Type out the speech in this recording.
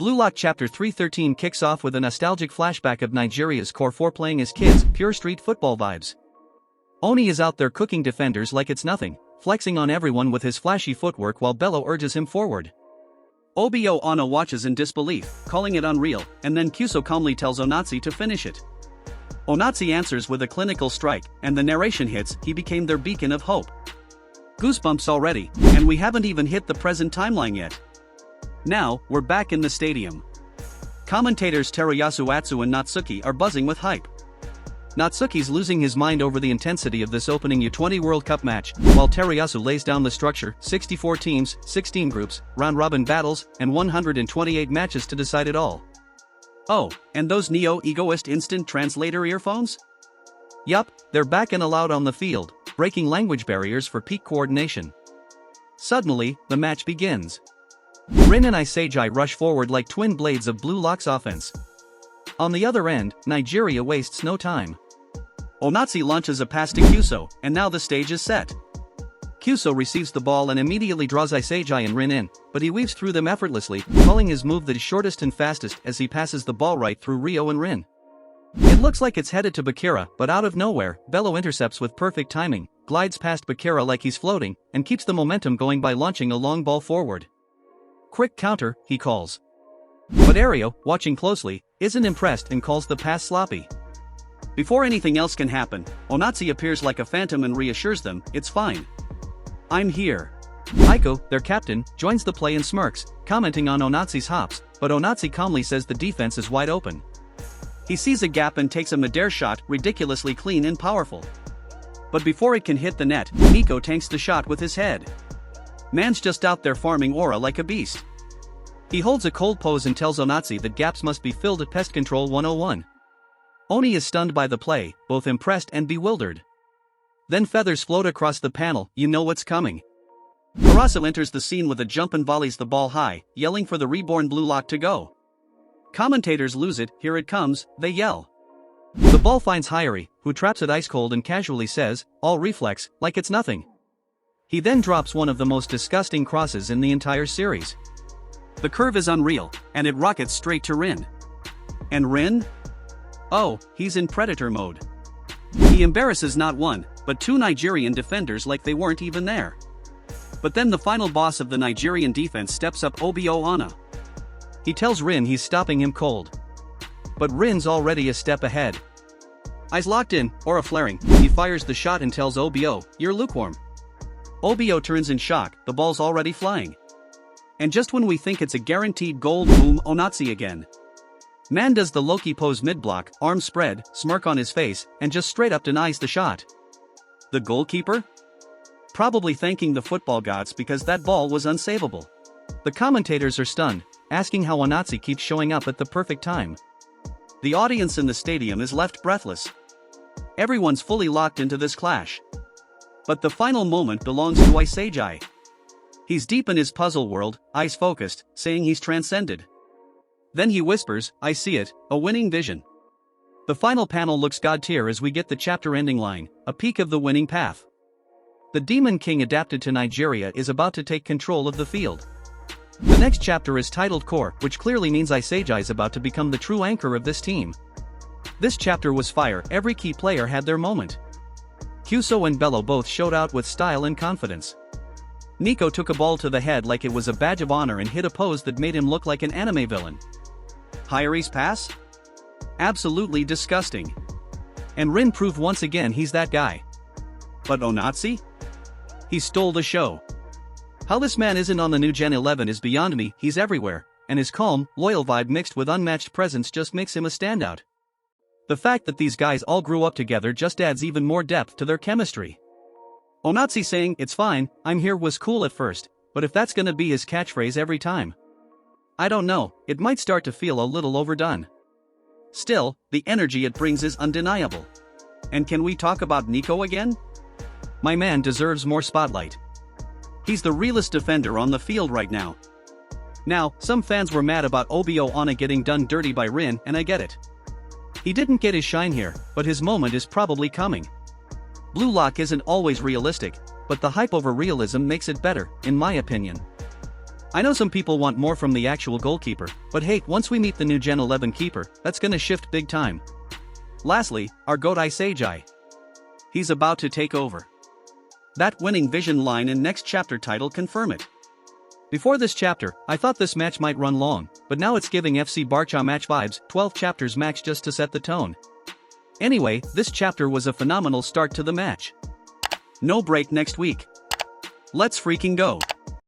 Blue Lock Chapter 313 kicks off with a nostalgic flashback of Nigeria's core 4 playing as kids, pure street football vibes. Oni is out there cooking defenders like it's nothing, flexing on everyone with his flashy footwork while Bello urges him forward. Obo Auna watches in disbelief, calling it unreal, and then Kyuso calmly tells Onazi to finish it. Onazi answers with a clinical strike, and the narration hits. He became their beacon of hope. Goosebumps already, and we haven't even hit the present timeline yet. Now, we're back in the stadium. Commentators Teruyasu Atsu and Natsuki are buzzing with hype. Natsuki's losing his mind over the intensity of this opening U20 World Cup match, while Teruyasu lays down the structure: 64 teams, 16 groups, round-robin battles, and 128 matches to decide it all. Oh, and those Egoist instant translator earphones? Yup, they're back and allowed on the field, breaking language barriers for peak coordination. Suddenly, the match begins. Rin and Isagi rush forward like twin blades of Blue Lock's offense. On the other end, Nigeria wastes no time. Onazi launches a pass to Kyuso, and now the stage is set. Kyuso receives the ball and immediately draws Isagi and Rin in, but he weaves through them effortlessly, calling his move the shortest and fastest as he passes the ball right through Rio and Rin. It looks like it's headed to Bakira, but out of nowhere, Bello intercepts with perfect timing, glides past Bakira like he's floating, and keeps the momentum going by launching a long ball forward. Quick counter, he calls. But Ario, watching closely, isn't impressed and calls the pass sloppy. Before anything else can happen, Onazi appears like a phantom and reassures them, it's fine. I'm here. Aiko, their captain, joins the play and smirks, commenting on Onazi's hops, but Onazi calmly says the defense is wide open. He sees a gap and takes a mid-air shot, ridiculously clean and powerful. But before it can hit the net, Nico tanks the shot with his head. Man's just out there farming aura like a beast. He holds a cold pose and tells Onazi that gaps must be filled at Pest Control 101. Oni is stunned by the play, both impressed and bewildered. Then feathers float across the panel, you know what's coming. Karasu enters the scene with a jump and volleys the ball high, yelling for the reborn Blue Lock to go. Commentators lose it, here it comes, they yell. The ball finds Hyori, who traps it ice cold and casually says, all reflex, like it's nothing. He then drops one of the most disgusting crosses in the entire series. The curve is unreal, and it rockets straight to Rin. And Rin? Oh, he's in predator mode. He embarrasses not one, but 2 Nigerian defenders like they weren't even there. But then the final boss of the Nigerian defense steps up, Obo Auna. He tells Rin he's stopping him cold. But Rin's already a step ahead. Eyes locked in, aura flaring, he fires the shot and tells Obo, you're lukewarm. Obo turns in shock, the ball's already flying. And just when we think it's a guaranteed goal, boom, Onazi again. Man does the Loki pose mid-block, arms spread, smirk on his face, and just straight up denies the shot. The goalkeeper? Probably thanking the football gods because that ball was unsavable. The commentators are stunned, asking how Onazi keeps showing up at the perfect time. The audience in the stadium is left breathless. Everyone's fully locked into this clash. But the final moment belongs to Isagi. He's deep in his puzzle world, eyes focused, saying he's transcended. Then he whispers, I see it, a winning vision. The final panel looks god-tier as we get the chapter ending line, a peek of the winning path. The Demon King adapted to Nigeria is about to take control of the field. The next chapter is titled Core, which clearly means Isagi is about to become the true anchor of this team. This chapter was fire, every key player had their moment. Kyuso and Bello both showed out with style and confidence. Nico took a ball to the head like it was a badge of honor and hit a pose that made him look like an anime villain. Hyori's pass? Absolutely disgusting. And Rin proved once again he's that guy. But Onazi? He stole the show. How this man isn't on the new Gen 11 is beyond me, he's everywhere, and his calm, loyal vibe mixed with unmatched presence just makes him a standout. The fact that these guys all grew up together just adds even more depth to their chemistry. Onazi saying, it's fine, I'm here was cool at first, but if that's gonna be his catchphrase every time, I don't know, it might start to feel a little overdone. Still, the energy it brings is undeniable. And can we talk about Nico again? My man deserves more spotlight. He's the realest defender on the field right now. Now, some fans were mad about Obo Auna getting done dirty by Rin, and I get it. He didn't get his shine here, but his moment is probably coming. Blue Lock isn't always realistic, but the hype over realism makes it better, in my opinion. I know some people want more from the actual goalkeeper, but hey, once we meet the new Gen 11 keeper, that's gonna shift big time. Lastly, our GOAT Isagi. He's about to take over. That winning vision line and next chapter title confirm it. Before this chapter, I thought this match might run long, but now it's giving FC Barca match vibes, 12 chapters max just to set the tone. Anyway, this chapter was a phenomenal start to the match. No break next week. Let's freaking go.